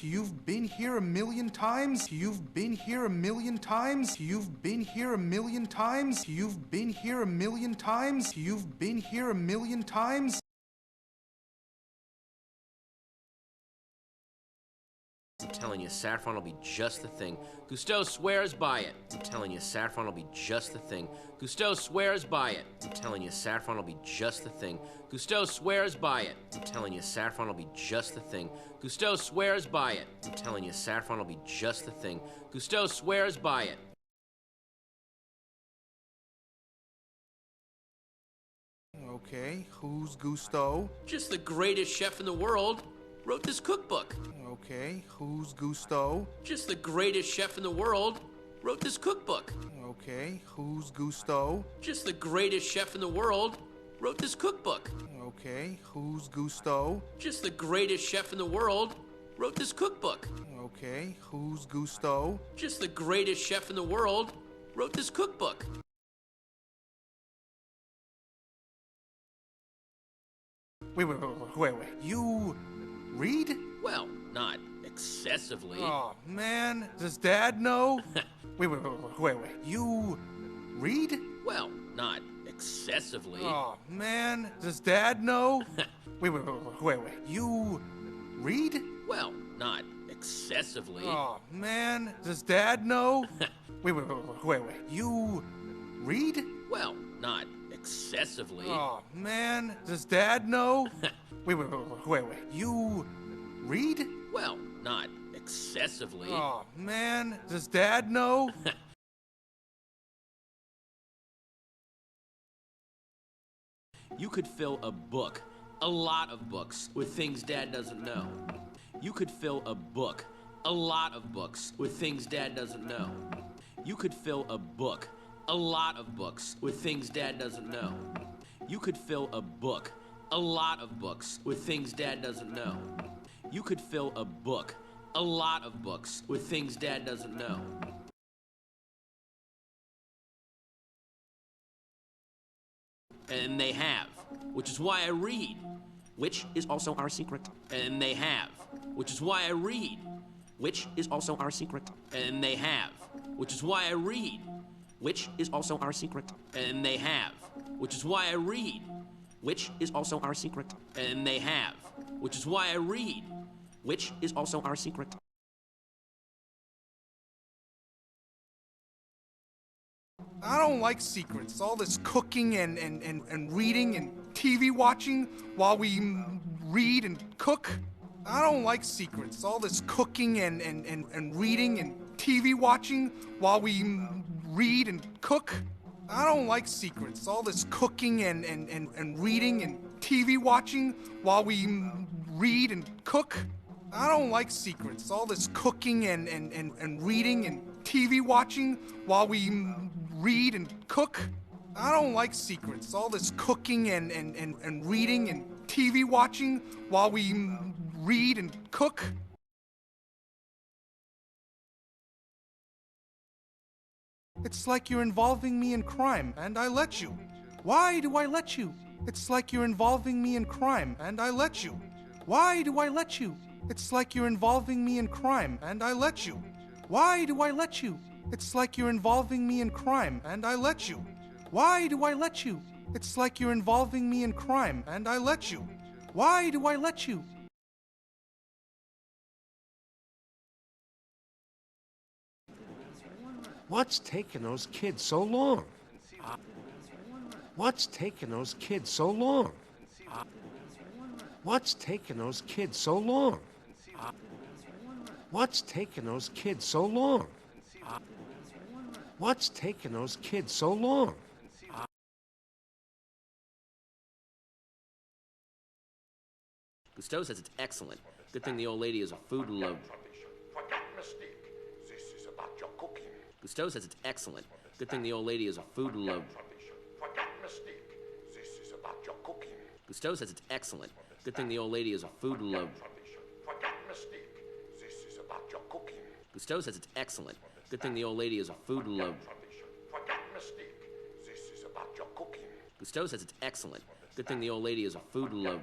You've been here a million times. You've been here a million times. You've been here a million times. You've been here a million times. You've been here a million times. I'm telling you, saffron will be just the thing. Cousteau swears by it. I'm telling you, saffron will be just the thing. Cousteau swears by it. I'm telling you, saffron will be just the thing. Cousteau swears by it. I'm telling you, saffron will be just the thing. Cousteau swears by it. I'm telling you, saffron will be just the thing. Cousteau swears by it. Okay, who's Gusteau? Just the greatest chef in the world wrote this cookbook. Okay, who's Gusteau? Just the greatest chef in the world wrote this cookbook. Okay, who's Gusteau? Just the greatest chef in the world wrote this cookbook. Okay, who's Gusteau? Just the greatest chef in the world wrote this cookbook. Okay, who's Gusteau? Just the greatest chef in the world wrote this cookbook. Wait. You read? Well, not excessively. Oh, man. Does Dad know? Wait. You read? Well, not excessively. Oh, man. Does Dad know? Wait. You read? Well, not excessively. Oh, man. Does Dad know? Wait. You read? Well, not excessively. Oh, man. Does Dad know? Wait. You read? Well, not excessively. Oh, man. Does Dad know? You could fill a book, a lot of books, with things Dad doesn't know. You could fill a book, a lot of books, with things Dad doesn't know. You could fill a book, a lot of books, with things Dad doesn't know. You could fill a book, a lot of books, with things Dad doesn't know. You could fill a book, a lot of books, with things Dad doesn't know. And they have, which is why I read, which is also our secret. And they have, which is why I read, which is also our secret. And they have, which is why I read, which is also our secret. And they have, which is why I read, which is also our secret. And they have, which is why I read, which is also our secret. I don't like secrets. All this cooking and reading and TV watching while we read and cook. I don't like secrets. All this cooking and reading and TV watching while we read and cook. I don't like secrets. All this cooking and reading and TV watching while we read and cook. I don't like secrets. All this cooking and reading and TV watching while we read and cook. I don't like secrets. All this cooking and reading and TV watching while we read and cook. It's like you're involving me in crime, and I let you. Why do I let you? It's like you're involving me in crime, and I let you. Why do I let you? It's like you're involving me in crime, and I let you. Why do I let you? It's like you're involving me in crime, and I let you. Why do I let you? It's like you're involving me in crime, and I let you. Why do I let you? What's taking those kids so long? What's taking those kids so long? What's taking those kids so long? What's taking those kids so long? What's taking those kids so long? Cousteau says it's excellent. Good thing the old lady is a food lover. Cousteau says it's excellent. Good thing the old lady is a food lover. Cousteau says it's excellent. Good thing the old lady is a food lover. Cousteau says it's excellent. Good thing the old lady is a food lover. Cousteau says it's excellent. Good thing the old lady is a food lover.